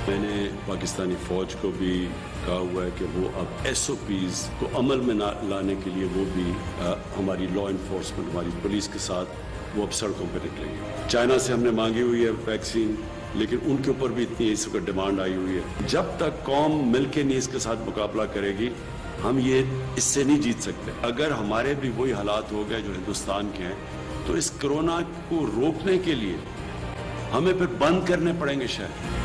मैंने पाकिस्तानी फ़ौज को भी कहा हुआ है कि वो अब SOPs को अमल में लाने के लिए वो भी हमारी लॉ इन्फोर्समेंट, हमारी पुलिस के साथ वो अब सड़कों पर निकलेंगे। चाइना से हमने मांगी हुई है वैक्सीन, लेकिन उनके ऊपर भी इतनी इस वक्त डिमांड आई हुई है। जब तक कौम मिलकर नहीं इसके साथ मुकाबला करेगी, हम ये इससे नहीं जीत सकते। अगर हमारे भी वही हालात हो गए जो हिंदुस्तान के हैं, तो इस कोरोना को रोकने के लिए हमें फिर बंद करने पड़ेंगे शहर।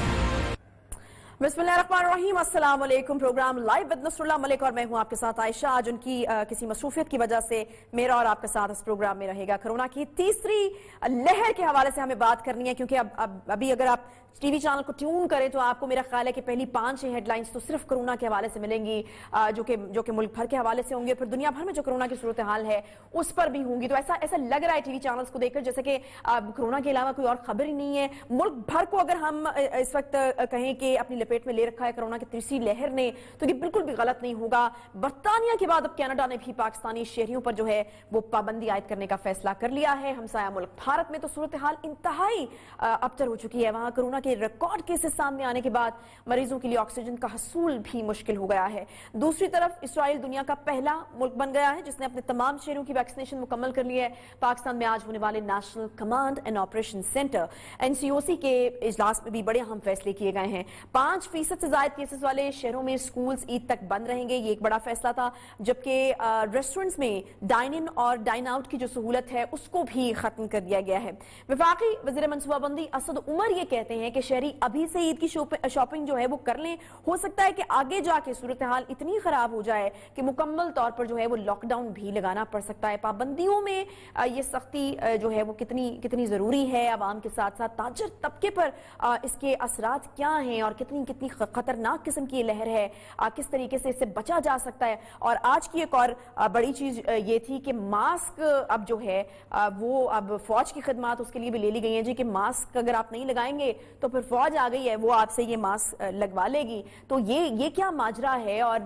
बिस्मिल्लाहिर्रहमानिर्रहीम, अस्सलाम वालेकुम। प्रोग्राम लाइव विद नुसरुल्लाह मलिक और मैं हूं आपके साथ आयशा। आज उनकी किसी मसरूफियत की वजह से मेरा और आपका साथ इस प्रोग्राम में रहेगा। कोरोना की तीसरी लहर के हवाले से हमें बात करनी है, क्योंकि अभी अगर आप टीवी चैनल को ट्यून करें तो आपको मेरा ख्याल है कि पहली 5 हेडलाइंस तो सिर्फ कोरोना के हवाले से मिलेंगी, जो कि मुल्क भर के हवाले से होंगे, फिर दुनिया भर में जो कोरोना की सूरत हाल है उस पर भी होंगी। तो ऐसा लग रहा है टीवी चैनल्स को देखकर जैसे कि कोरोना के अलावा कोई और खबर ही नहीं है। मुल्क भर को अगर हम इस वक्त कहें कि अपनी लपेट में ले रखा है कोरोना की तीसरी लहर ने, तो ये बिल्कुल भी गलत नहीं होगा। बर्तानिया के बाद अब कनाडा ने भी पाकिस्तानी शहरियों पर जो है वो पाबंदी आयद करने का फैसला कर लिया है। हमसाया मुल्क भारत में तो सूरत हाल इंतहाई अबतर हो चुकी है। वहां कोरोना के रिकॉर्ड केसेस सामने आने के बाद मरीजों के लिए ऑक्सीजन का हसूल भी मुश्किल हो गया है। दूसरी तरफ इसराइल दुनिया का पहला मुल्क बन गया है जिसने अपने तमाम शहरों की वैक्सीनेशन मुकम्मल कर ली है। पाकिस्तान में आज होने वाले national command and operation centre NCOC के इजलास में भी बड़े अहम फैसले किए गए हैं। 5% से ज्यादा केसेस वाले शहरों में स्कूल्स ईद तक बंद रहेंगे, ये एक बड़ा फैसला था। जबकि रेस्टोरेंट्स में डाइन इन और डाइन आउट की जो सहूलत है उसको भी खत्म कर दिया गया है। वफाकी वज़ीर मनसूबाबंदी असद उमर ये कहते हैं कि शहरी अभी से ईद की शॉपिंग जो है वो कर लें। हो सकता है कि आगे जाके सूरत हाल इतनी खराब हो जाए कि मुकम्मल तौर पर जो है वो लॉकडाउन भी लगाना पड़ सकता है। पाबंदियों में ये सख्ती जो है वो कितनी जरूरी है, आवाम के साथ साथ ताजर तबके पर इसके असरात क्या हैं और कितनी खतरनाक किस्म की लहर है, किस तरीके से इससे बचा जा सकता है। और आज की एक और बड़ी चीज ये थी कि मास्क अब जो है वो अब फौज की खिदमात उसके लिए भी ले ली गई है जी, कि मास्क अगर आप नहीं लगाएंगे तो फिर फौज आ गई है वो आपसे ये मास्क लगवा लेगी। तो ये क्या माजरा है और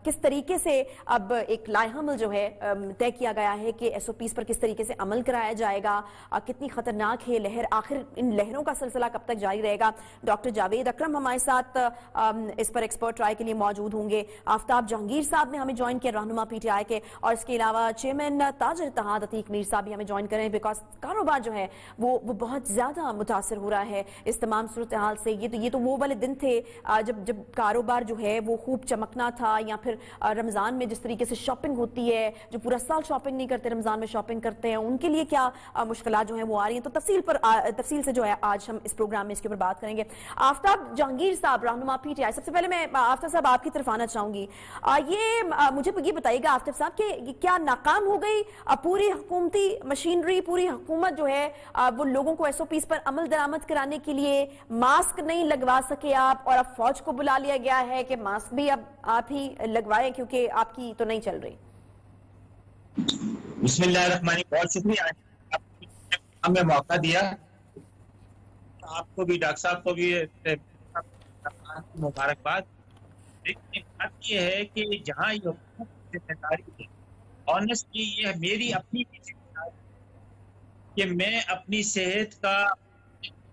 किस तरीके से अब एक लाइहमल जो है तय किया गया है कि SOPs पर किस तरीके से अमल कराया जाएगा, कितनी खतरनाक है लहर, आखिर इन लहरों का सिलसिला कब तक जारी रहेगा। डॉक्टर जावेद अकरम हमारे साथ इस पर एक्सपर्ट राय के लिए मौजूद होंगे। आफ्ताब जहांगीर साहब ने हमें ज्वाइन किया, रहनुमा PTI के, और इसके अलावा चेयरमैन ताजर इत्तेहाद अतीक मीर साहब भी हमें ज्वाइन करें, बिकॉज कारोबार जो है वो बहुत ज्यादा मुतासर हो रहा है इस तमाम सूरत हाल से। ये तो वो वाले दिन थे जब कारोबार जो है वो खूब चमकना था, या फिर रमजान में जिस तरीके से शॉपिंग होती है, जो पूरा साल शॉपिंग नहीं करते रमजान में शॉपिंग करते हैं, उनके लिए क्या मुश्किलात जो है वो आ रही हैं। तो तफसील से जो है आज हम इस प्रोग्राम में इसके ऊपर बात करेंगे। आफ्ताब जहांगीर साहब, रहनुमा PTI, सबसे पहले मैं आफ्ताब साहब आपकी तरफ आना चाहूंगी। मुझे ये बताइएगा आफ्ताब साहब कि क्या नाकाम हो गई पूरी हुकूमती मशीनरी, पूरी हुकूमत जो है वो लोगों को SOPs पर अमल दरामद कराने के लिए मास्क नहीं लगवा सके आप, और अब फौज को बुला लिया गया है कि मास्क भी अब आप ही लगवाएं क्योंकि आपकी तो नहीं चल रही। बिस्मिल्लाहिर्रहमानिर्रहीम, बहुत शुक्रिया हमें मौका दिया। आपको भी, डॉक्टर साहब को भी मुबारकबाद। लेकिन बात ये है कि जहाँ ये जिम्मेदारी है, ऑनेस्टली ये मेरी अपनी जिम्मेदारी कि मैं अपनी सेहत का,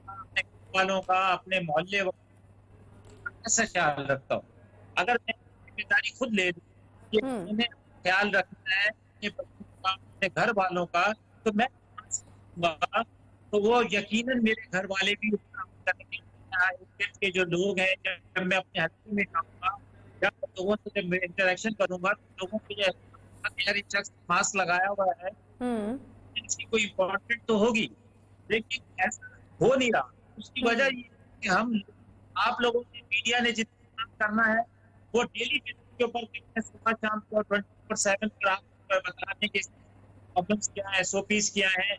अपने वालों का, अपने मोहल्ले ऐसा ख्याल रखता हूँ। अगर मैं जिम्मेदारी खुद ले लूँ कि मैंने ख्याल रखना है अपने घर वालों का, तो मैं तो वो यकीनन मेरे घर वाले भी के जो लोग हैं, जब मैं अपने हल्के में जाऊँगा, जब लोगों से जब इंटरेक्शन करूंगा, तो लोगों को हर एक शख्स मास्क लगाया हुआ है, इसकी कोई इम्पोर्टेंट तो होगी, लेकिन ऐसा हो नहीं रहा। उसकी वजह ये कि हम आप लोगों ने, मीडिया ने जितना काम करना है वो डेली बेसिस के ऊपर सुबह शाम को 24/7 पर आप बताने के प्रॉब्लम्स क्या है, SOPs क्या है,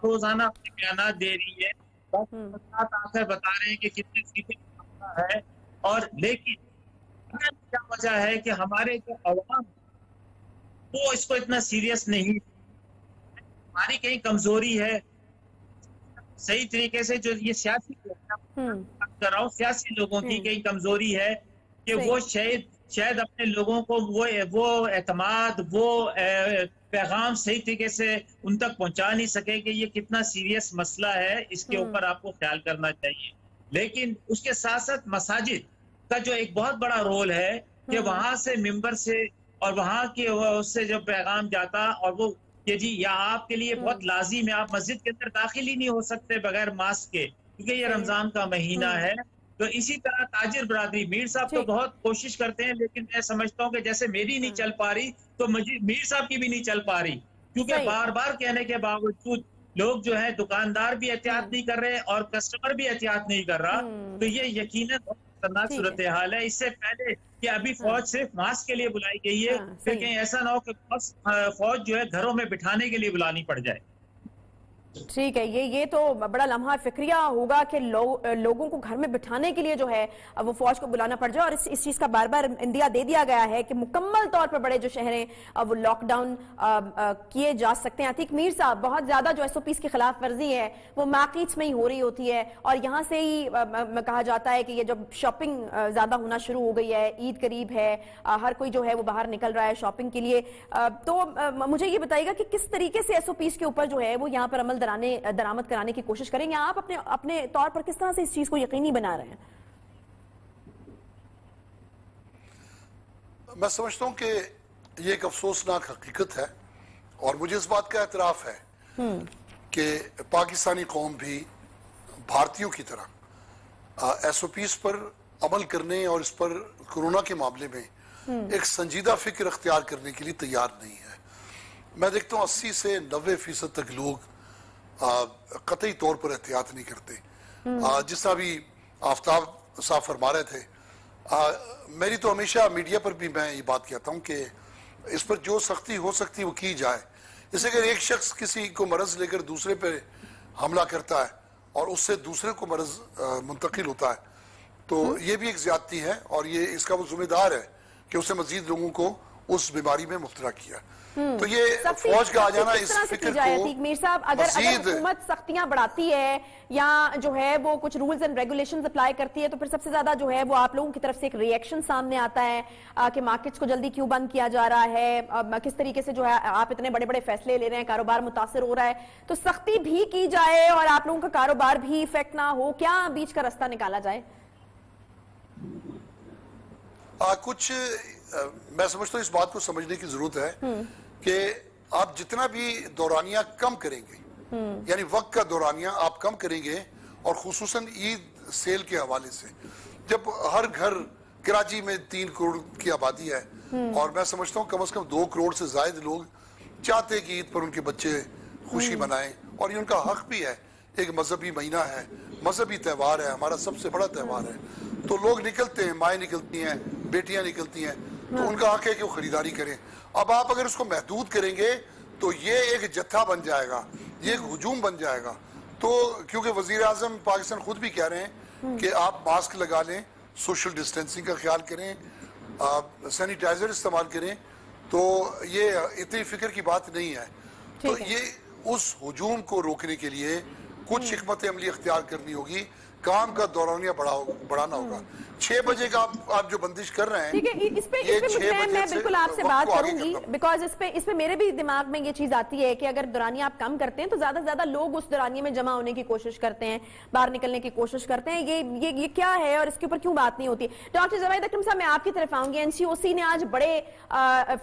रोजाना अपने बयान दे रही है, आकर बता रहे हैं कि कितने सीधे है। और लेकिन क्या वजह है कि हमारे जो अवाम वो इसको इतना सीरियस नहीं, हमारी कहीं कमजोरी है सही तरीके से, जो ये सियासी कर रहा हूँ, सियासी लोगों की कहीं कमजोरी है कि वो शायद अपने लोगों को वो एतमाद, वो पैगाम सही तरीके से उन तक पहुंचा नहीं सके कि ये कितना सीरियस मसला है, इसके ऊपर आपको ख्याल करना चाहिए। لیکن اس کے ساتھ ساتھ مساجد کا جو ایک بہت بڑا رول ہے کہ وہاں سے ممبر سے اور وہاں کے اس سے جو پیغام جاتا اور وہ کہ جی یا آپ کے لیے بہت لازم ہے، آپ مسجد کے اندر داخل ہی نہیں ہو سکتے بغیر ماسک کے، کیونکہ یہ رمضان کا مہینہ ہے. تو اسی طرح تاجر برادری، میر صاحب تو بہت کوشش کرتے ہیں، لیکن میں سمجھتا ہوں کہ جیسے میری نہیں چل پا رہی تو میر صاحب کی بھی نہیں چل پا رہی، کیونکہ بار بار کہنے کے باوجود لوگ جو ہے دکاندار بھی احتیاط نہیں کر رہے اور کسٹمر بھی احتیاط نہیں کر رہا. تو یہ یقیناً بہت خطرناک صورتحال ہے. اس سے پہلے کہ ابھی فوج صرف ماسک کے لیے بلائی گئی ہے، پھر کہیں ایسا نہ ہو کہ فوج جو ہے گھروں میں بٹھانے کے لیے بلانی پڑ جائے. ٹھیک ہے، یہ تو بڑا لمحہ فکریہ ہوگا کہ لوگوں کو گھر میں بٹھانے کے لیے جو ہے وہ فوج کو بلانا پڑ جائے، اور اس چیز کا بار بار اندیا دے دیا گیا ہے کہ مکمل طور پر بڑے جو شہر ہیں وہ لاک ڈاؤن کیے جا سکتے ہیں. عتیق میر صاحب، بہت زیادہ جو SOPs کی خلاف ورزی ہے وہ مارکیٹس میں ہی ہو رہی ہوتی ہے، اور یہاں سے ہی کہا جاتا ہے کہ یہ جب شاپنگ زیادہ ہونا شروع ہو گئی ہے، عید قریب ہے، ہر کوئی جو ہے وہ باہر نکل رہا ہے شاپنگ کے لیے، تو مجھے یہ بتائیے گا کہ کس طریقے سے SOPs کے اوپر جو ہے وہ یہاں پر عمل درآمد کرانے کی کوشش کریں گے آپ اپنے طور پر، کس طرح سے اس چیز کو یقینی بنا رہے ہیں؟ میں سمجھتا ہوں کہ یہ ایک افسوسناک حقیقت ہے، اور مجھے اس بات کا اعتراف ہے کہ پاکستانی قوم بھی بھارتیوں کی طرح SOPs پر عمل کرنے اور اس پر کورونا کے معاملے میں ایک سنجیدہ فکر اختیار کرنے کے لیے تیار نہیں ہے. میں دیکھتا ہوں 80 سے 90% تک لوگ قطعی طور پر احتیاط نہیں کرتے. جس طرح بھی آفتاب صاحب فرما رہے تھے، میری تو ہمیشہ میڈیا پر بھی میں یہ بات کہتا ہوں کہ اس پر جو سختی ہو سکتی وہ کی جائے. جیسے اگر ایک شخص کسی کو مرض لے کر دوسرے پہ حملہ کرتا ہے اور اس سے دوسرے کو مرض منتقل ہوتا ہے تو یہ بھی ایک زیادتی ہے، اور یہ اس کا وہ ذمہ دار ہے کہ اسے مزید لوگوں کو اس بیماری میں مبتلا کیا. تو یہ فوج کا آ جانا اس فکر کو میر صاحب، اگر حکومت سختیاں بڑھاتی ہے یا جو ہے وہ کچھ رولز اینڈ ریگولیشنز اپلائی کرتی ہے تو پھر سب سے زیادہ جو ہے وہ آپ لوگوں کی طرف سے ایک ری ایکشن سامنے آتا ہے کہ مارکیٹس کو جلدی کیوں بند کیا جا رہا ہے، کس طریقے سے جو ہے آپ اتنے بڑے بڑے فیصلے لے رہے ہیں، کاروبار متاثر ہو رہا ہے. تو سختی بھی کی جائے اور آپ لوگوں کا کاروبار بھی افیکٹ نہ ہو، کیا بیچ کا راستہ نکالا جائے؟ کچھ میں سمجھتا ہوں اس بات کو سمجھنے کی ضرورت ہے کہ آپ جتنا بھی دورانیہ کم کریں گے، یعنی وقت کا دورانیہ آپ کم کریں گے، اور خصوصاً عید سیل کے حوالے سے جب ہر گھر، کراچی میں 3 کروڑ کی آبادی ہے اور میں سمجھتا ہوں کم از کم 2 کروڑ سے زائد لوگ چاہتے ہیں کہ عید پر ان کے بچے خوشی منائیں، اور یہ ان کا حق بھی ہے. ایک مذہبی مہینہ ہے، مذہبی تہوار ہے، ہمارا سب سے بڑا تہوار ہے. تو لوگ نکلتے ہیں، مائیں نکلتی ہیں، بیٹیاں نکلتی ہیں، تو ان کا حق ہے کہ وہ خریداری کریں. اب آپ اگر اس کو محدود کریں گے تو یہ ایک جتھا بن جائے گا، یہ ایک ہجوم بن جائے گا. تو کیونکہ وزیر اعظم پاکستان خود بھی کہہ رہے ہیں کہ آپ ماسک لگا لیں، سوشل ڈسٹینسنگ کا خیال کریں، سینیٹائزر استعمال کریں، تو یہ اتنی فکر کی بات نہیں ہے. تو یہ اس ہجوم کو روکنے کے لیے کچھ حکمت عملی اختیار کرنی ہوگی، کام کا دورانیہ بڑھانا ہوگا. 6 بجے کا آپ جو بندش کر رہے ہیں، ٹھیک ہے، اس پہ میں بالکل آپ سے بات کروں گی، بیکاز اس پہ میرے بھی دماغ میں یہ چیز آتی ہے کہ اگر دورانیہ آپ کم کرتے ہیں تو زیادہ سے زیادہ لوگ اس دورانیے میں جمع ہونے کی کوشش کرتے ہیں، باہر نکلنے کی کوشش کرتے ہیں. یہ کیا ہے اور اس کے اوپر کیوں بات نہیں ہوتی؟ ڈاکٹر جاوید اکرم صاحب، میں آپ کی طرف آؤں گی. NCOC نے آج بڑے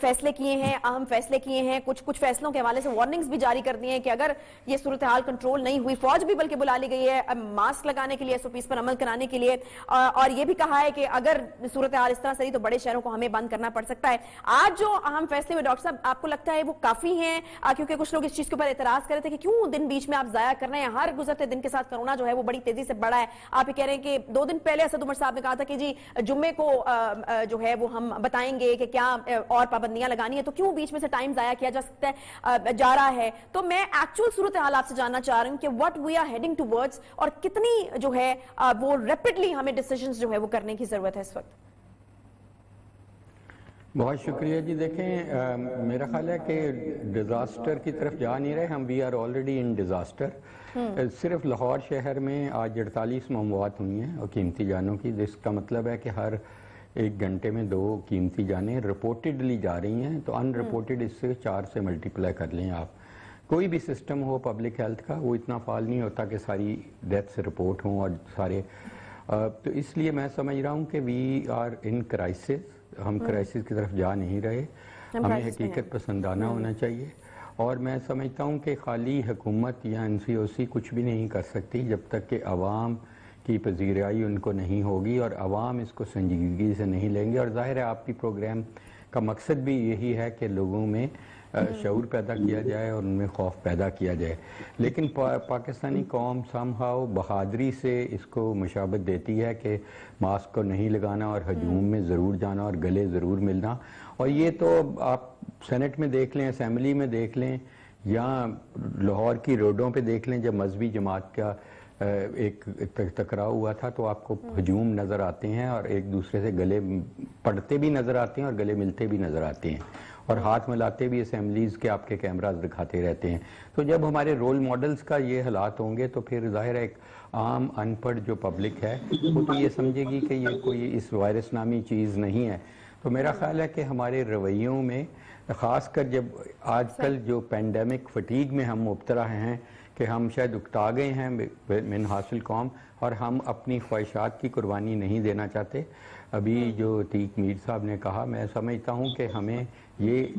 فیصلے کیے ہیں، اہم فیصلے کیے ہیں. کچھ فیصلوں کے حوالے سے وارننگز بھی جاری کر دی ہیں کہ اگر یہ صورتحال کنٹرول نہیں ہوئی، فوج بھی بلکہ بلا لی گئی ہے ماسک لگانے کے لیے، SOPs پر عمل کرانے کے لیے، اور یہ بھی کہا ہے کہ اگر صورتحال اس طرح سے رہی تو بڑے شہروں کو ہمیں بند کرنا پڑ سکتا ہے. آج جو اہم فیصلے ہوئے ڈاکٹر صاحب، آپ کو لگتا ہے وہ کافی ہیں؟ کیونکہ کچھ لوگ اس چیز کے اوپر اعتراض کر رہے تھے کہ کیوں دن بیچ میں آپ ضائع کر رہے ہیں، ہر گزرتے دن کے ساتھ کرونا جو ہے وہ بڑی تیزی سے بڑھا ہے. آپ یہ کہہ رہے ہیں کہ 2 دن پہلے اسد عمر صاحب نے کہا تھا کہ جی جمعے کو جو ہے وہ ہم بتائیں گے کہ کیا اور پابندیاں لگانی ہے، تو کیوں بیچ میں سے ٹائم ضائع کیا جا رہا ہے؟ تو میں ایکچوئل صورتحال آپ سے جاننا چاہ رہی ہوں کہ what we are heading towards، اور کتنی جو ہے وہ ریپڈلی ہمیں ڈیسیژنز جو ہے وہ کرنے کی ضرورت ہے اس وقت. بہت شکریہ جی. دیکھیں، میرا خیال ہے کہ ڈیزاسٹر کی طرف جا نہیں رہے ہم، we are already in disaster. صرف لاہور شہر میں آج 48 اموات ہوئی ہیں اور قیمتی جانوں کی. جس کا مطلب ہے کہ ہر 1 گھنٹے میں 2 قیمتی جانیں رپورٹڈلی جا رہی ہیں. تو ان رپورٹڈ اس سے 4 سے ملٹیپلائی کر لیں آپ. कोई भी सिस्टम हो पब्लिक हेल्थ का वो इतना फाल नहीं होता कि सारी डेथ्स रिपोर्ट हों और सारे तो इसलिए मैं समझ रहा हूँ कि वी आर इन क्राइसिस, हम क्राइसिस की तरफ जा नहीं रहे, हमें हकीकत पसंदाना होना चाहिए। और मैं समझता हूँ कि खाली हुकूमत या NCOC कुछ भी नहीं कर सकती जब तक कि अवाम की पजीराई उनको नहीं होगी और अवाम इसको संजीदगी से नहीं लेंगे। और ज़ाहिर है आपकी प्रोग्राम का मकसद भी यही है कि लोगों में शऊर पैदा किया जाए और उनमें खौफ पैदा किया जाए, लेकिन पाकिस्तानी कौम समहाउ बहादुरी से इसको मुशाबत देती है कि मास्क को नहीं लगाना और हजूम में ज़रूर जाना और गले ज़रूर मिलना। और ये तो आप सेनेट में देख लें, असेंबली में देख लें या लाहौर की रोडों पे देख लें, जब मजहबी जमात का एक टकराव हुआ था तो आपको हजूम नज़र आते हैं और एक दूसरे से गले पड़ते भी नज़र आते हैं और गले मिलते भी नज़र आते हैं और हाथ मिलाते भी असेंबलीज़ के आपके कैमराज दिखाते रहते हैं। तो जब हमारे रोल मॉडल्स का ये हालात होंगे तो फिर ज़ाहिर है एक आम अनपढ़ जो पब्लिक है वो तो ये समझेगी कि ये कोई इस वायरस नामी चीज़ नहीं है। तो मेरा ख्याल है कि हमारे रवैयों में ख़ासकर जब आजकल जो पेंडेमिक फटीग में हम मुब्तला हैं कि हम शायद उकता गए हैं मिन हासिल कौम और हम अपनी ख्वाहिशात की कुर्बानी नहीं देना चाहते। अभी जो तीक मीर साहब ने कहा, मैं समझता हूँ कि हमें ये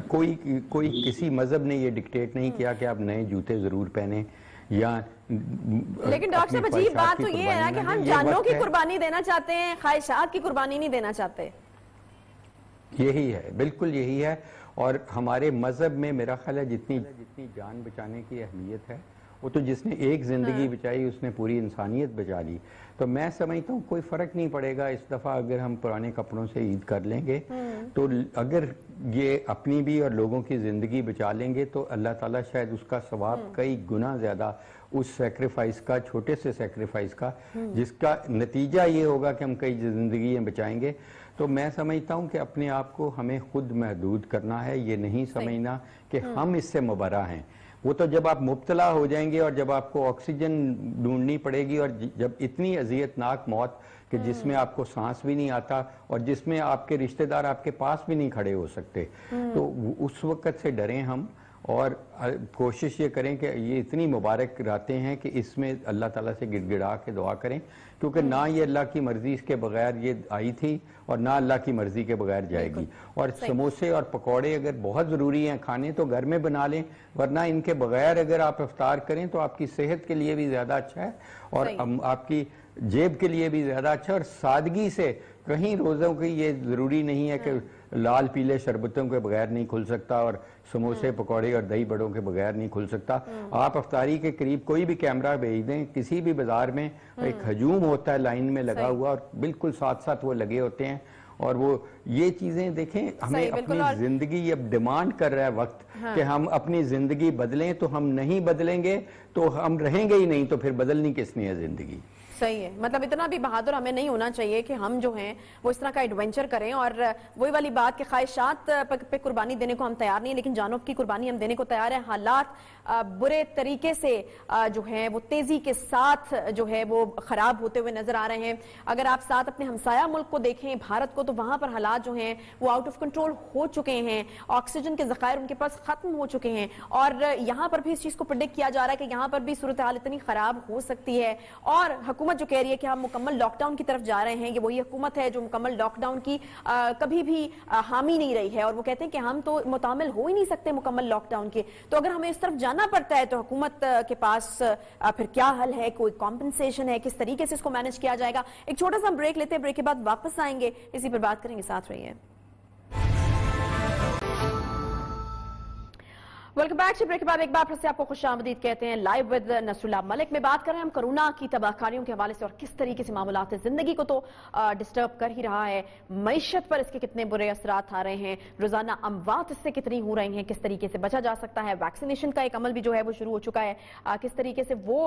कोई किसी मज़हब ने ये डिक्टेट नहीं किया कि आप नए जूते ज़रूर पहने या लेकिन डॉक्टर साहब अजीब बात तो ये है ना कि हम जानों की कुर्बानी देना चाहते हैं, ख्वाहिशात की कुर्बानी नहीं देना चाहते। यही है, बिल्कुल यही है। और हमारे मज़हब में मेरा ख्याल है जितनी जान बचाने की अहमियत है वो तो जिसने एक ज़िंदगी बचाई उसने पूरी इंसानियत बचा ली। तो मैं समझता हूँ कोई फ़र्क नहीं पड़ेगा इस दफ़ा अगर हम पुराने कपड़ों से ईद कर लेंगे तो अगर ये अपनी भी और लोगों की ज़िंदगी बचा लेंगे तो अल्लाह ताला शायद उसका सवाब कई गुना ज़्यादा उस सेक्रीफाइस का, छोटे से सेक्रीफाइस का, जिसका नतीजा ये होगा कि हम कई ज़िंदगियाँ बचाएंगे। तो मैं समझता हूँ कि अपने आप को हमें खुद महदूद करना है, ये नहीं समझना कि हम इससे मुबर्रा हैं। वो तो जब आप मुब्तला हो जाएंगे और जब आपको ऑक्सीजन ढूंढनी पड़ेगी और जब इतनी अजियतनाक मौत कि जिसमें आपको सांस भी नहीं आता और जिसमें आपके रिश्तेदार आपके पास भी नहीं खड़े हो सकते, तो उस वक़्त से डरें हम और कोशिश ये करें कि ये इतनी मुबारक रातें हैं कि इसमें अल्लाह ताला से गिड़गिड़ा के दुआ करें, क्योंकि ना ये अल्लाह की मर्जी के बगैर ये आई थी और ना अल्लाह की मर्जी के बगैर जाएगी। और समोसे और पकौड़े अगर बहुत ज़रूरी हैं खाने तो घर में बना लें, वरना इनके बगैर अगर आप इफ्तार करें तो आपकी सेहत के लिए भी ज़्यादा अच्छा है और आपकी जेब के लिए भी ज़्यादा अच्छा। और सादगी से कहीं रोज़ों की ये ज़रूरी नहीं है कि लाल पीले शरबतों के बगैर नहीं खुल सकता और समोसे पकौड़े और दही बड़ों के बगैर नहीं खुल सकता। आप अफ्तारी के करीब कोई भी कैमरा भेज दें, किसी भी बाजार में एक हजूम होता है लाइन में लगा हुआ और बिल्कुल साथ साथ वो लगे होते हैं और वो ये चीजें देखें, हमें अपनी जिंदगी अब डिमांड कर रहा है वक्त कि हम अपनी जिंदगी बदलें। तो हम नहीं बदलेंगे तो हम रहेंगे ही नहीं, तो फिर बदलनी किसने है जिंदगी। सही है, मतलब इतना भी बहादुर हमें नहीं होना चाहिए कि हम जो हैं वो इस तरह का एडवेंचर करें। और वही वाली बात कि ख्वाहिशात पे कुर्बानी देने को हम तैयार नहीं, लेकिन जानों की कुर्बानी हम देने को तैयार है। हालात बुरे तरीके से जो है वो तेजी के साथ जो है वो खराब होते हुए नजर आ रहे हैं। अगर आप साथ अपने हमसाया मुल्क को देखें, भारत को, तो वहां पर हालात जो हैं वो आउट ऑफ कंट्रोल हो चुके हैं। ऑक्सीजन के ज़खायर उनके पास खत्म हो चुके हैं और यहाँ पर भी इस चीज को प्रेडिक्ट किया जा रहा है कि यहाँ पर भी सूरत हाल इतनी खराब हो सकती है। और हुकूमत जो कह रही है कि हम मुकम्मल लॉकडाउन की तरफ जा रहे हैं, ये वही हुकूमत है जो मुकम्मल लॉकडाउन की कभी भी हामी नहीं रही है और वो कहते हैं कि हम तो मुतामिल हो ही नहीं सकते मुकम्मल लॉकडाउन के। तो अगर हमें इस तरफ जाना पड़ता है तो हुकूमत के पास फिर क्या हल है, कोई कॉम्पनसेशन है, किस तरीके से इसको मैनेज किया जाएगा। एक छोटा सा ब्रेक लेते हैं, ब्रेक के बाद वापस आएंगे, इसी पर बात करेंगे, साथ रहिए। Welcome back. ब्रेक के बाद एक बार फिर से आपको खुशामदीद कहते हैं। लाइव विद नसरुल्लाह मलिक में बात कर रहे हैं हम कोरोना की तबाहकारियों के हवाले से और किस तरीके से मामलात जिंदगी को तो डिस्टर्ब कर ही रहा है, मईशत पर इसके कितने बुरे असरात आ रहे हैं, रोजाना अमवात इससे कितनी हो रही हैं, किस तरीके से बचा जा सकता है। वैक्सीनेशन का एक अमल भी जो है वो शुरू हो चुका है, किस तरीके से वो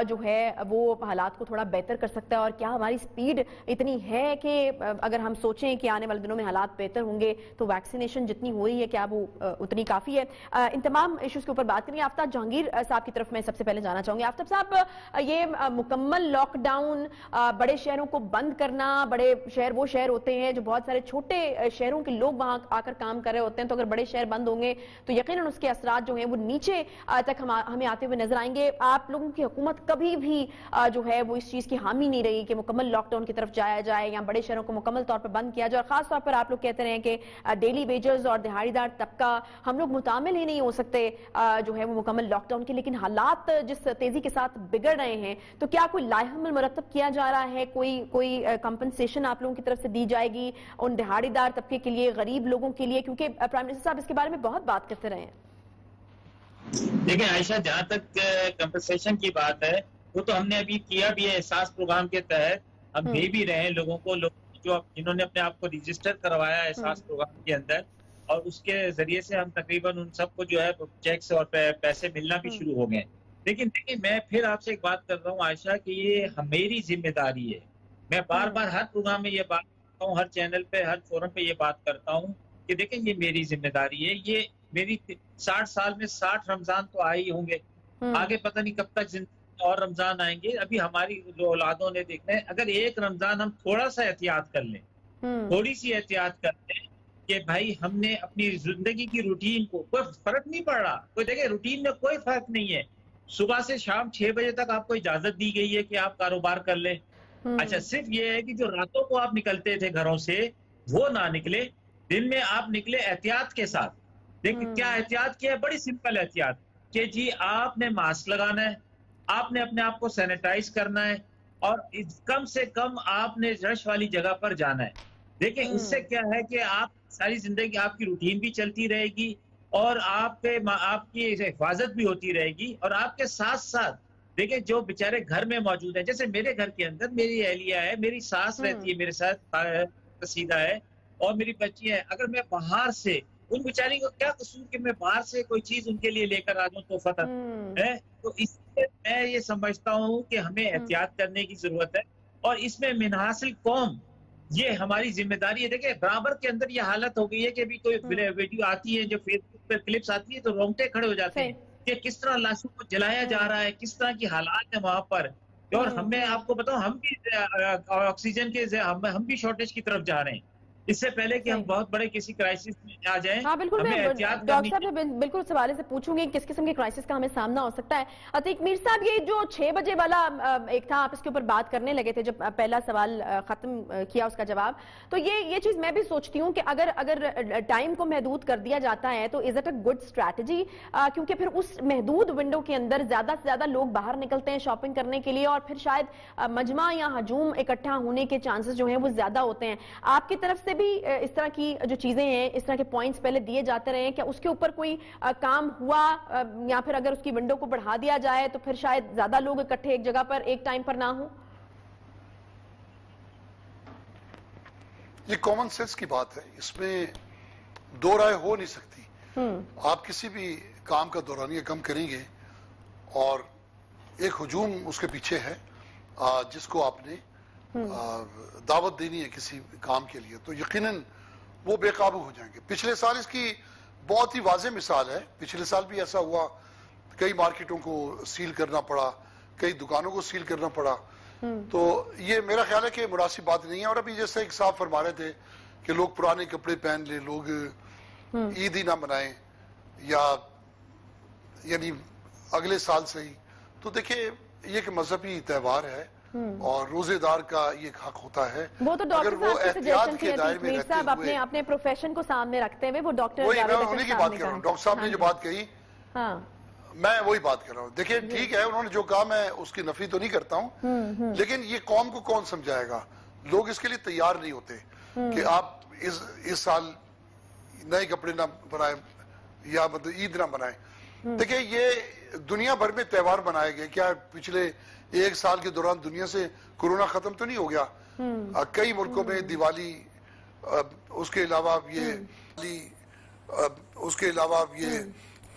जो है वो हालात को थोड़ा बेहतर कर सकता है और क्या हमारी स्पीड इतनी है कि अगर हम सोचें कि आने वाले दिनों में हालात बेहतर होंगे तो वैक्सीनेशन जितनी हो रही है क्या वो उतनी काफी है। इन तमाम इश्यूज के ऊपर बात करेंगे। आफ्ताब जहांगीर साहब की तरफ मैं सबसे पहले जाना चाहूंगी। आफ्ताब साहब, ये मुकम्मल लॉकडाउन, बड़े शहरों को बंद करना, बड़े शहर वो शहर होते हैं जो बहुत सारे छोटे शहरों के लोग वहां आकर काम कर रहे होते हैं, तो अगर बड़े शहर बंद होंगे तो यकीनन उसके असरात जो हैं वो नीचे तक हमें आते हुए नजर आएंगे। आप लोगों की हुकूमत कभी भी जो है वो इस चीज की हामी नहीं रही कि मुकम्मल लॉकडाउन की तरफ जाया जाए या बड़े शहरों को मुकम्मल तौर पर बंद किया जाए, और खास तौर पर आप लोग कहते रहे कि डेली वेजर्स और दिहाड़ीदार तबका हम लोग मुतामिल ही नहीं हो सकते जो है वो मुकम्मल लॉकडाउन के। लेकिन हालात जिस तेजी के साथ बिगड़ रहे हैं, तो क्या कोई लाइहमल मुरतब किया जा रहा है, कोई कंपनसेशन आप लोगों की तरफ से दी जाएगी उन दिहाड़ीदार तबके के लिए, गरीब लोगों के लिए, क्योंकि प्राइम मिनिस्टर साहब इसके बारे में बहुत बात करते रहे हैं। देखिए आयशा, जहाँ तक कंपनसेशन की बात है वो तो हमने अभी किया भी है। एहसास प्रोग्राम के तहत हम दे भी रहे हैं लोगों को, जो जिन्होंने अपने आप को रजिस्टर करवाया एहसास प्रोग्राम के अंदर, और उसके जरिए से हम तकरीबन उन सबको जो है चेक्स और पैसे मिलना भी शुरू हो गए। लेकिन देखिए, मैं फिर आपसे एक बात कर रहा हूँ आयशा कि ये मेरी जिम्मेदारी है। मैं बार बार हर प्रोग्राम में ये बात करता हूँ, हर चैनल पे, हर फोरम पे ये बात करता हूँ कि देखें ये मेरी जिम्मेदारी है। ये मेरी 60 साल में 60 रमजान तो आए ही होंगे, आगे पता नहीं कब तक जिंदगी और रमजान आएंगे। अभी हमारी जो औलादों ने देखना है, अगर एक रमजान हम थोड़ा सा एहतियात कर लें, थोड़ी सी एहतियात कर लें कि भाई हमने अपनी जिंदगी की रूटीन को, कोई फर्क नहीं पड़ रहा, कोई देखे रूटीन में कोई फर्क नहीं है। सुबह से शाम 6 बजे तक आपको इजाजत दी गई है कि आप कारोबार कर लें। अच्छा, सिर्फ ये है कि जो रातों को आप निकलते थे घरों से वो ना निकले, दिन में आप निकले एहतियात के साथ। देखिए क्या एहतियात किया है, बड़ी सिंपल एहतियात कि जी आपने मास्क लगाना है, आपने अपने आप को सैनिटाइज करना है, और कम से कम आपने रश वाली जगह पर जाना है। देखिए उससे क्या है कि आप सारी जिंदगी आपकी रूटीन भी चलती रहेगी और आपकी हिफाजत भी होती रहेगी, और आपके साथ साथ देखिए जो बेचारे घर में मौजूद हैं, जैसे मेरे घर के अंदर मेरी एहलिया है, मेरी सास रहती है मेरे साथ, सीधा है, और मेरी बच्ची है। अगर मैं बाहर से, उन बेचारी को क्या कसूर कि मैं बाहर से कोई चीज उनके लिए लेकर आ जाऊं तोहफा है, तो इसलिए मैं ये समझता हूँ कि हमें एहतियात करने की जरूरत है, और इसमें मिनहासिल कौम ये हमारी जिम्मेदारी है। देखिए बराबर के अंदर ये हालत हो गई है कि अभी कोई वीडियो आती है, जो फेसबुक पे क्लिप्स आती है, तो रोंगटे खड़े हो जाते हैं कि किस तरह लाशों को जलाया जा रहा है, किस तरह की हालात है वहां पर। और हमें आपको बताऊं, हम भी ऑक्सीजन के हम भी शॉर्टेज की तरफ जा रहे हैं। इससे पहले कि हम बहुत बड़े किसी क्राइसिस में आ जाएं, हाँ बिल्कुल, मैं एहतियात डॉक्टर साहब मैं बिल्कुल इस हवाले से पूछूंगी किस किस्म के क्राइसिस का हमें सामना हो सकता है। अतीक मीर साहब, ये जो 6 बजे वाला एक था, आप इसके ऊपर बात करने लगे थे जब पहला सवाल खत्म किया उसका जवाब, तो ये चीज मैं भी सोचती हूँ कि अगर टाइम को महदूद कर दिया जाता है तो is it a good strategy, क्योंकि फिर उस महदूद विंडो के अंदर ज्यादा से ज्यादा लोग बाहर निकलते हैं शॉपिंग करने के लिए, और फिर शायद मजमा या हजूम इकट्ठा होने के चांसेस जो हैं वो ज्यादा होते हैं। आपकी तरफ से भी इस तरह की जो चीजें हैं, इस तरह के पॉइंट्स पहले दिए जाते रहे, क्या उसके ऊपर कोई काम हुआ, या फिर अगर उसकी विंडो को बढ़ा दिया जाए तो फिर शायद ज्यादा लोग इकट्ठे एक जगह पर एक टाइम पर ना हो? ये कॉमन सेंस की बात है, इसमें दो राय हो नहीं सकती। आप किसी भी काम का दौरानिया कम करेंगे और एक हुजूम उसके पीछे है जिसको आपने दावत देनी है किसी काम के लिए, तो यकीनन वो बेकाबू हो जाएंगे। पिछले साल इसकी बहुत ही वाज़ेह मिसाल है, पिछले साल भी ऐसा हुआ, कई मार्केटों को सील करना पड़ा, कई दुकानों को सील करना पड़ा। तो ये मेरा ख्याल है कि मुनासिब बात नहीं है। और अभी जैसे एक साहब फरमा रहे थे कि लोग पुराने कपड़े पहन ले, लोग ईद ही ना मनाएं या यानी अगले साल से ही, तो देखिए ये एक मजहबी त्यौहार है और रोजेदार का ये हक होता है। वो तो डॉक्टर साहब की सजेशन थी, मीर साहब अपने प्रोफेशन को सामने रखते हुए वो डॉक्टर वही मैं उन्हीं की बात कर रहा हूँ। डॉक्टर साहब ने जो बात कही, मैं वही बात कर रहा हूँ। देखिए ठीक है, उन्होंने जो कहा मैं उसकी नफी तो नहीं करता हूँ, लेकिन ये कौम को कौन समझाएगा? लोग इसके लिए तैयार नहीं होते कि आप इस साल नए कपड़े ना बनाए या मतलब ईद ना बनाए। देखिए ये दुनिया भर में त्योहार मनाए गए, क्या पिछले एक साल के दौरान दुनिया से कोरोना खत्म तो नहीं हो गया? कई मुल्कों में दिवाली, उसके अलावा ये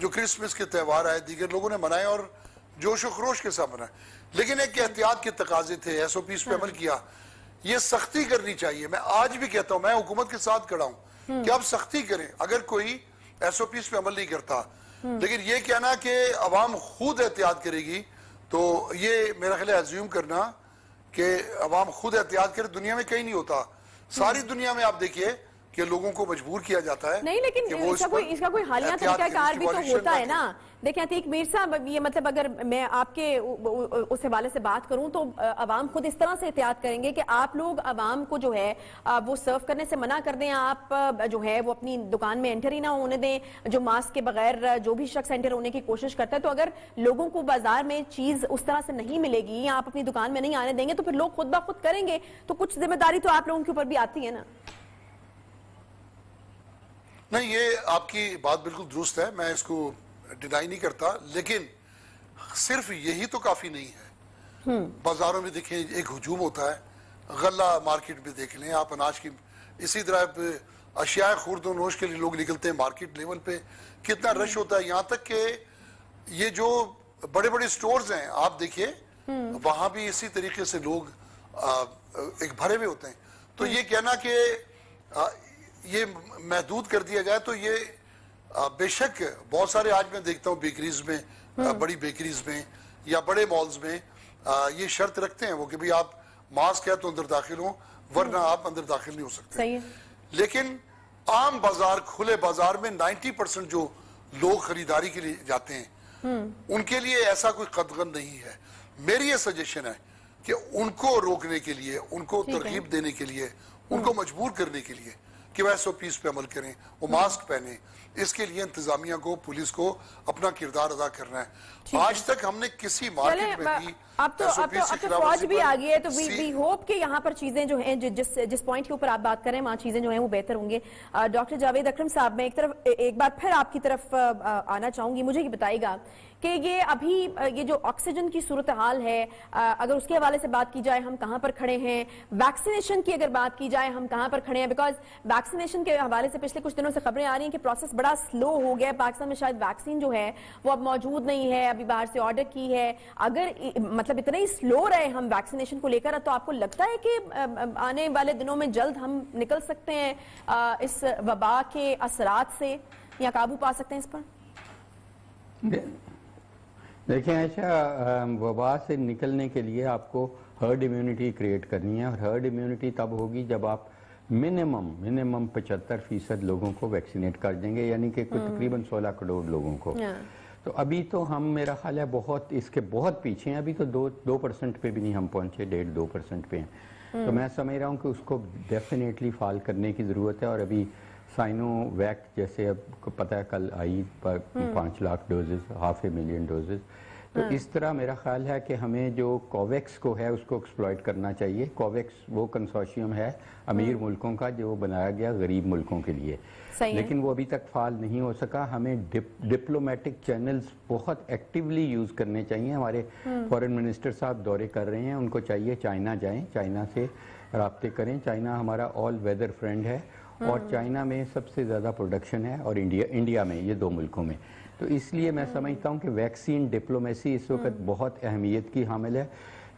जो क्रिसमस के त्यौहार आए दीगर लोगों ने मनाए और जोश व खरोश के साथ मनाए, लेकिन एक एहतियात के तकाजे थे, SOPs पे अमल किया। ये सख्ती करनी चाहिए। मैं आज भी कहता हूँ, मैं हुकूमत के साथ खड़ा हूँ कि आप सख्ती करें। अगर कोई SOPs पे अमल नहीं करता, لیکن یہ کہنا کہ عوام خود احتیاط کرے گی تو یہ میرا خیال ہے ایزیوم کرنا کہ عوام خود احتیاط کرے، دنیا میں کہیں نہیں ہوتا. ساری دنیا میں آپ دیکھیے کہ لوگوں کو مجبور کیا جاتا ہے نہیں، لیکن اس کا کوئی حالیہ طریقہ کار بھی تو ہوتا ہے نا. دیکھیں عتیق میر صاحب، یہ مطلب اگر میں آپ کے اس حوالے سے بات کروں تو عوام خود اس طرح سے احتیاط کریں گے کہ آپ لوگ عوام کو جو ہے وہ سرو کرنے سے منع کر دیں، آپ جو ہے وہ اپنی دکان میں انٹر ہی نہ ہونے دیں، جو ماسک کے بغیر جو بھی شخص انٹر ہونے کی کوشش کرتا ہے. تو اگر لوگوں کو بازار میں چیز اس طرح سے نہیں ملے گی یا آپ اپنی دکان میں نہیں آنے دیں گے تو پھر لوگ خود بخود کریں گے. تو کچھ ذمہ داری تو آپ لوگوں کے اوپر بھی آتی ہے نا. نہیں، یہ آپ کی بات بالکل درست ہے، میں اس کو ڈینائی نہیں کرتا، لیکن صرف یہی تو کافی نہیں ہے. بازاروں میں دیکھیں ایک ہجوم ہوتا ہے، غلہ مارکیٹ میں دیکھ لیں آپ، اناج کی اسی طرح اشیاء خورد و نوش کے لیے لوگ نکلتے ہیں مارکیٹ لیول پہ، کتنا رش ہوتا ہے. یہاں تک کہ یہ جو بڑے بڑے سٹورز ہیں آپ دیکھیے وہاں بھی اسی طریقے سے لوگ ایک بھرے ہوئے ہوتے ہیں. تو یہ کہنا کہ یہ محدود کر دیا جائے تو یہ بے شک بہت سارے آج میں دیکھتا ہوں بیکریز میں، بڑی بیکریز میں یا بڑے مالز میں یہ شرط رکھتے ہیں وہ کہ بھی آپ ماسک ہے تو اندر داخل ہوں، ورنہ آپ اندر داخل نہیں ہو سکتے. صحیح ہے. لیکن عام بازار، کھلے بازار میں 90% جو لوگ خریداری کے لیے جاتے ہیں ان کے لیے ایسا کوئی قدغن نہیں ہے. میری یہ سجیشن ہے کہ ان کو روکنے کے لیے، ان کو ترغیب دینے کے لیے، ان کو مجبور کرنے کے لیے کہ وہ SOPs پہ عمل کریں، وہ ماسک پہنیں، اس کے لیے انتظامیہ کو، پولیس کو اپنا کردار ادا کرنا ہے. آج تک ہم نے کسی مارکیٹ میں بھی اب تو فوج بھی آ گئی ہے، تو وی ہوپ کہ یہاں پر چیزیں جو ہیں جس پوائنٹ کے اوپر آپ بات کر رہے ہیں وہاں چیزیں جو ہیں وہ بہتر ہوں گے. ڈاکٹر جاوید اکرم صاحب، میں ایک بار پھر آپ کی طرف آنا چاہوں گی. مجھے یہ بتائیے گا کہ یہ ابھی یہ جو آکسیجن کی صورتحال ہے، اگر اس کے حوالے سے بات کی جائے ہم کہاں پر کھڑے ہیں، ویکسینیشن کی اگر بات کی جائے ہم کہاں پر کھڑے ہیں، بیکاز ویکسینیشن کے حوالے سے پچھلے کچھ دنوں سے خبریں آ رہی ہیں کہ پروسیس بڑا سلو ہو گیا ہے. پاکستان میں شاید ویکسین جو ہے وہ اب موجود نہیں ہے، ابھی باہر سے آرڈر کی ہے. اگر مطلب اتنا ہی سلو رہے ہم ویکسینیشن کو لے کر، تو آپ کو لگتا ہے کہ آنے والے دنوں میں جلد ہم نکل سکتے ہیں اس وبا کے اثرات سے، یا قابو پا سکتے ہیں اس پر؟ دیکھیں عائشہ، وبا سے نکلنے کے لیے آپ کو ہرڈ امیونٹی کریٹ کرنی ہے، اور ہرڈ امیونٹی تب ہوگی جب آپ منیمم 75% لوگوں کو ویکسینیٹ کر دیں گے، یعنی کہ تقریباً 16 کروڑ لوگوں کو. تو ابھی تو ہم میرا خیال ہے اس کے بہت پیچھے ہیں. ابھی تو 2% پہ بھی نہیں ہم پہنچے، 1.5-2% پہ ہیں. تو میں سمجھ رہا ہوں کہ اس کو ڈیفینیٹلی فعال کرنے کی ضرورت ہے. اور ابھی سائنو ویک جیسے اب پتہ ہے کل آئی 5 لاکھ ڈوزز، 500,000 ڈوزز. تو اس طرح میرا خیال ہے کہ ہمیں جو کوویکس کو ہے اس کو ایکسپلائٹ کرنا چاہیے. کوویکس وہ کنسورشیم ہے امیر ملکوں کا جو بنایا گیا غریب ملکوں کے لیے، لیکن وہ ابھی تک فعال نہیں ہو سکا. ہمیں ڈپلومیٹک چینلز بہت ایکٹیولی یوز کرنے چاہیے. ہمارے فورن منسٹر صاحب دورے کر رہے ہیں، ان کو چاہیے چائنا جائیں، چائنا سے رابطے کریں. چائنا ہمارا آل ویدر فرینڈ ہے، اور چائنا میں سب سے زیادہ پروڈکشن ہے، اور انڈیا میں، یہ 2 ملکوں میں. تو اس لیے میں سمجھتا ہوں کہ ویکسین ڈپلومیسی اس وقت بہت اہمیت کی حامل ہے.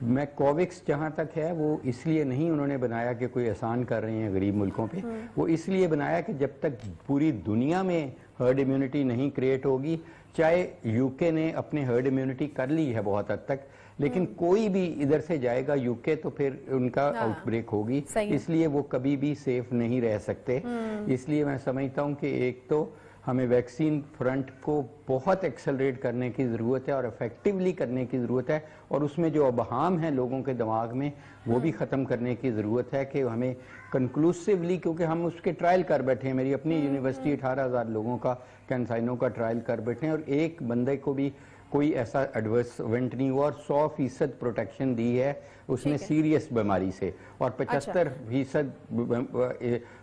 میں کوویکس جہاں تک ہے وہ اس لیے نہیں انہوں نے بنایا کہ کوئی احسان کر رہے ہیں غریب ملکوں پہ، وہ اس لیے بنایا کہ جب تک پوری دنیا میں ہرڈ امیونٹی نہیں کریٹ ہوگی، چاہے UK نے اپنے ہرڈ امیونٹی کر لی ہے بہت حد تک، لیکن کوئی بھی ادھر سے جائے گا UK تو پھر ان کا آؤٹ بریک ہوگی، اس لیے وہ کبھی بھی سیف نہیں رہ سکتے. اس لیے میں سمجھتا ہوں کہ ایک تو ہمیں ویکسین فرنٹ کو بہت ایکسلریٹ کرنے کی ضرورت ہے اور افیکٹولی کرنے کی ضرورت ہے، اور اس میں جو ابہام ہیں لوگوں کے دماغ میں وہ بھی ختم کرنے کی ضرورت ہے کہ ہمیں کنکلوسیولی، کیونکہ ہم اس کے ٹرائل کر بیٹھے ہیں. میری اپنی یونیورسٹی 18,000 لوگوں کا کینسائنو کا ٹرائل کر بیٹھے ہیں، اور ایک بندے کو بھی کوئی ایسا ایڈورس ایونٹ نہیں ہوا، اور 100% پروٹیکشن دی ہے اس نے سیریس بیماری سے، اور 75%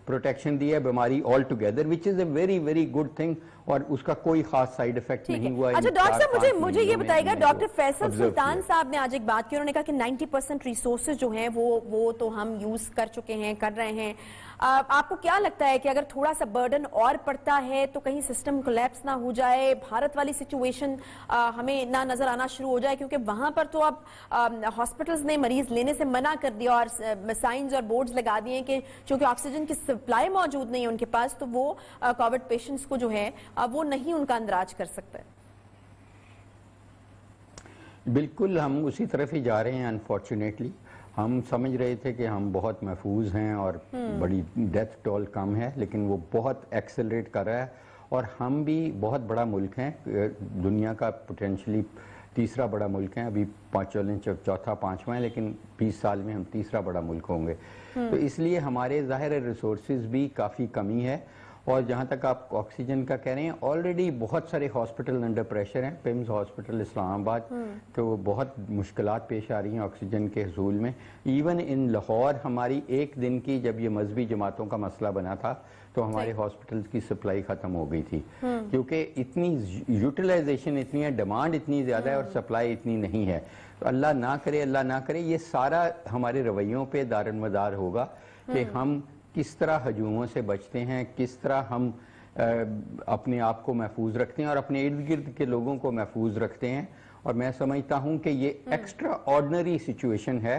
پروٹیکشن دی ہے بیماری all together, which is a very very good thing, اور اس کا کوئی خاص سائیڈ افیکٹ نہیں ہوا. اچھا ڈاکٹر صاحب مجھے یہ بتائیے گا، ڈاکٹر فیصل سلطان صاحب نے آج ایک بات کی، انہوں نے کہا کہ 90% ریسورسز جو ہیں وہ تو ہم یوز کر چکے ہیں، کر رہے ہیں. آپ کو کیا لگتا ہے کہ اگر تھوڑا سا برڈن اور پڑتا ہے تو کہیں سسٹم کولیپس نہ ہو جائے، بھارت والی سچویشن ہمیں نہ نظر آنا شروع ہو جائے؟ کیونکہ وہاں پر تو اب ہاسپٹلز نے مریض لینے سے منع کر دیا اور سائنز اور بورڈز لگا دیے کہ چونکہ آکسیجن کی सप्लाई मौजूद नहीं है उनके पास, तो वो कोविड पेशेंट्स को जो है वो नहीं उनका अंदराज कर सकते। बिल्कुल हम उसी तरफ ही जा रहे हैं। अनफॉर्चुनेटली हम समझ रहे थे कि हम बहुत महफूज हैं और बड़ी डेथ टोल कम है, लेकिन वो बहुत एक्सेलरेट कर रहा है। और हम भी बहुत बड़ा मुल्क हैं, दुनिया का पोटेंशली तीसरा बड़ा मुल्क है, अभी चौथा पांचवा है, लेकिन 20 साल में हम तीसरा बड़ा मुल्क होंगे। तो इसलिए हमारे ज़ाहिर रिसोर्सेज भी काफ़ी कमी है। और जहाँ तक आप ऑक्सीजन का कह रहे हैं, ऑलरेडी बहुत सारे हॉस्पिटल अंडर प्रेशर हैं। पिम्स हॉस्पिटल इस्लामाबाद तो बहुत मुश्किलात पेश आ रही हैं ऑक्सीजन के हसूल में। इवन इन लाहौर हमारी एक दिन की, जब ये मजहबी जमातों का मसला बना था, तो हमारे हॉस्पिटल्स की सप्लाई ख़त्म हो गई थी, क्योंकि इतनी यूटिलाइजेशन इतनी है, डिमांड इतनी ज़्यादा है और सप्लाई इतनी नहीं है। तो अल्लाह ना करे ये सारा हमारे रवैयों पे दारमदार होगा कि हम किस तरह हजूमों से बचते हैं, किस तरह हम अपने आप को महफूज रखते हैं और अपने इर्द गिर्द के लोगों को महफूज रखते हैं। और मैं समझता हूं कि ये एक्स्ट्रा ऑर्डिनरी सिचुएशन है,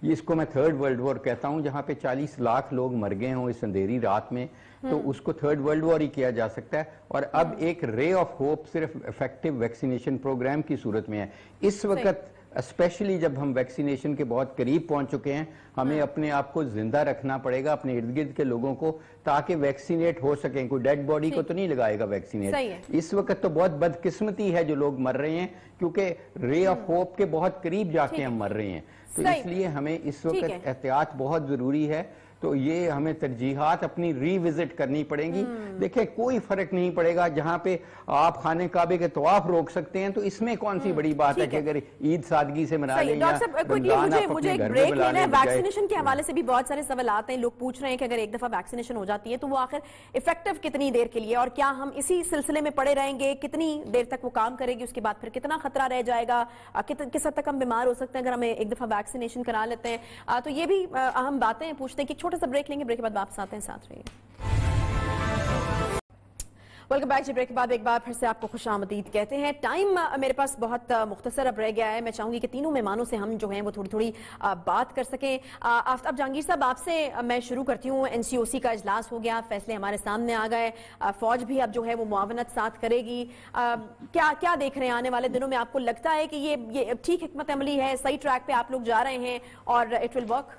इसको मैं थर्ड वर्ल्ड वॉर कहता हूं, जहां पे 40 लाख लोग मर गए हों इस अंधेरी रात में, तो उसको थर्ड वर्ल्ड वॉर ही किया जा सकता है। और अब एक रे ऑफ होप सिर्फ इफेक्टिव वैक्सीनेशन प्रोग्राम की सूरत में है। इस वक्त स्पेशली जब हम वैक्सीनेशन के बहुत करीब पहुंच चुके हैं, हमें अपने आप को जिंदा रखना पड़ेगा, अपने इर्द गिर्द के लोगों को, ताकि वैक्सीनेट हो सकें। कोई डेड बॉडी को तो नहीं लगाएगा वैक्सीनेट। इस वक्त तो बहुत बदकिस्मती है जो लोग मर रहे हैं, क्योंकि रे ऑफ होप के बहुत करीब जाके हम मर रहे हैं। तो इसलिए हमें इस वक्त एहतियात बहुत जरूरी है। तो ये हमें तरजीहात अपनी रीविजिट करनी पड़ेंगी। देखिए कोई फर्क नहीं पड़ेगा, जहां पे आप खाने काबे के तवाफ रोक सकते हैं, तो इसमें कौन सी बड़ी बात है कि अगर ईद सादगी से मना लें। डॉक्टर साहब मुझे एक ब्रेक लेना है। वैक्सीनेशन के हवाले से भी बहुत सारे सवाल आते हैं, लोग पूछ रहे हैं कि अगर एक दफा वैक्सीनेशन हो जाती है तो वो आखिर इफेक्टिव कितनी देर के लिए, और क्या हम इसी सिलसिले में पड़े रहेंगे, कितनी देर तक वो काम करेगी, उसके बाद फिर कितना खतरा रह जाएगा, किस हद तक हम बीमार हो सकते हैं अगर हमें एक दफा वैक्सीनेशन करा लेते हैं। तो ये भी अहम बातें पूछते हैं कि छोटा सा ब्रेक लेंगे, ब्रेक के बाद वापस आते हैं, साथ रहिए। वेलकम बैक जी। ब्रेक के बाद एक बार फिर से आपको खुशामदीद कहते हैं। टाइम मेरे पास बहुत मुख्तसर अब रह गया है। मैं चाहूंगी कि तीनों मेहमानों से हम जो हैं वो थोड़ी थोड़ी बात कर सकें। आफ्ताब जहांगीर साहब, आपसे मैं शुरू करती हूँ। एनसीओसी का इजलास हो गया, फैसले हमारे सामने आ गए, फौज भी अब जो है वो मुआवनत साथ करेगी। क्या क्या देख रहे हैं आने वाले दिनों में? आपको लगता है कि ये ठीक हिकमत अमली है, सही ट्रैक पे आप लोग जा रहे हैं और इट विल वर्क?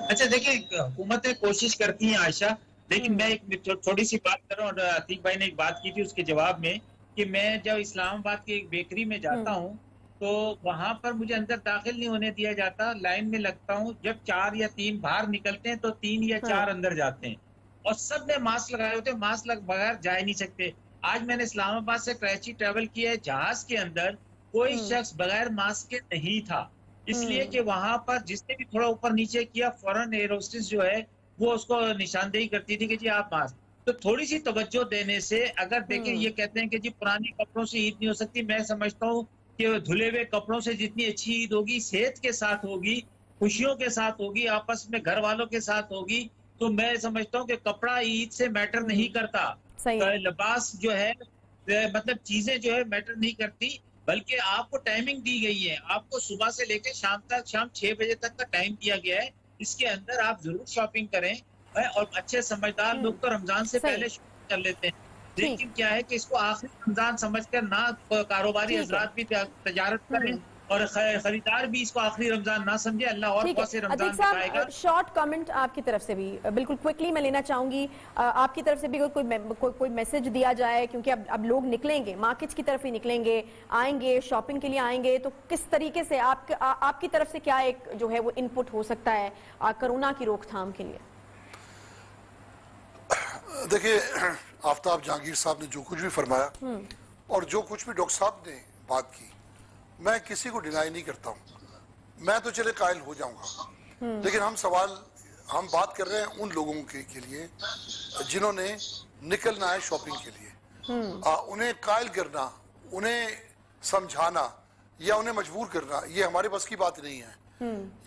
अच्छा देखिए, हुकूमतें कोशिश करती हैं आयशा, लेकिन मैं एक छोटी सी बात कर रहा हूँ। अतीक भाई ने एक बात की थी उसके जवाब में कि मैं जब इस्लामाबाद की एक बेकरी में जाता हूँ तो वहां पर मुझे अंदर दाखिल नहीं होने दिया जाता, लाइन में लगता हूँ। जब 4 या 3 बाहर निकलते हैं तो 3 या 4 अंदर जाते हैं, और सब ने मास्क लगाए होते हैं, मास्क लग बगैर जा ही नहीं सकते। आज मैंने इस्लामाबाद से कराची ट्रेवल किया है, जहाज के अंदर कोई शख्स बगैर मास्क के नहीं था, इसलिए कि वहां पर जिसने भी थोड़ा ऊपर नीचे किया, फौरन एयर होस्टेस जो है वो उसको निशानदेही करती थी कि जी आप मास्क। तो थोड़ी सी तवज्जो देने से, अगर देखें ये कहते हैं कि जी पुराने कपड़ों से ईद नहीं हो सकती, मैं समझता हूँ कि धुले हुए कपड़ों से जितनी अच्छी ईद होगी, सेहत के साथ होगी, खुशियों के साथ होगी, आपस में घर वालों के साथ होगी। तो मैं समझता हूँ कि कपड़ा ईद से मैटर नहीं करता, लिबास जो है मतलब चीजें जो है मैटर नहीं करती, बल्कि आपको टाइमिंग दी गई है। आपको सुबह से लेकर शाम तक, शाम 6 बजे तक का टाइम दिया गया है। इसके अंदर आप जरूर शॉपिंग करें, और अच्छे समझदार लोग तो रमजान से पहले शॉपिंग कर लेते हैं, लेकिन क्या है कि इसको आखिरी रमजान समझकर ना कारोबारी हजरात भी तजारत करें और खरीदार भी इसको आखिरी रमजान ना समझे। अल्लाह और बहुत से रमजान दिखाएगा। शॉर्ट कमेंट आपकी तरफ से भी बिल्कुल क्विकली मैं लेना चाहूंगी, आपकी तरफ से भी कोई मैसेज दिया जाए, क्योंकि अब लोग निकलेंगे, मार्केट की तरफ ही निकलेंगे, आएंगे, शॉपिंग के लिए आएंगे, तो किस तरीके से आपकी तरफ से क्या एक जो है वो इनपुट हो सकता है कोरोना की रोकथाम के लिए? देखिए, आफ्ताब जहांगीर साहब ने जो कुछ भी फरमाया और जो कुछ भी डॉक्टर साहब ने बात की, मैं किसी को डिनाई नहीं करता हूँ। मैं तो चले कायल हो जाऊंगा, लेकिन हम बात कर रहे हैं उन लोगों के लिए जिन्होंने निकलना है शॉपिंग के लिए। उन्हें कायल करना, उन्हें समझाना या उन्हें मजबूर करना, ये हमारे बस की बात नहीं है।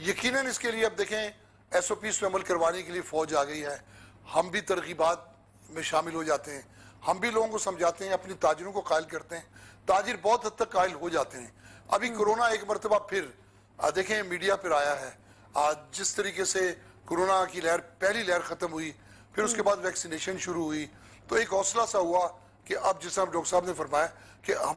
यकीनन इसके लिए अब देखें, SOPs पे अमल करवाने के लिए फौज आ गई है। हम भी तरगीबात में शामिल हो जाते हैं, हम भी लोगों को समझाते हैं, अपनी ताजिरों को कायल करते हैं। ताजिर बहुत हद तक कायल हो जाते हैं। अभी कोरोना एक मरतबा फिर देखें मीडिया पर आया है, जिस तरीके से कोरोना की लहर पहली लहर खत्म हुई, फिर उसके बाद वैक्सीनेशन शुरू हुई, तो एक हौसला सा हुआ कि अब जिस तरह डॉक्टर साहब ने फरमाया कि हम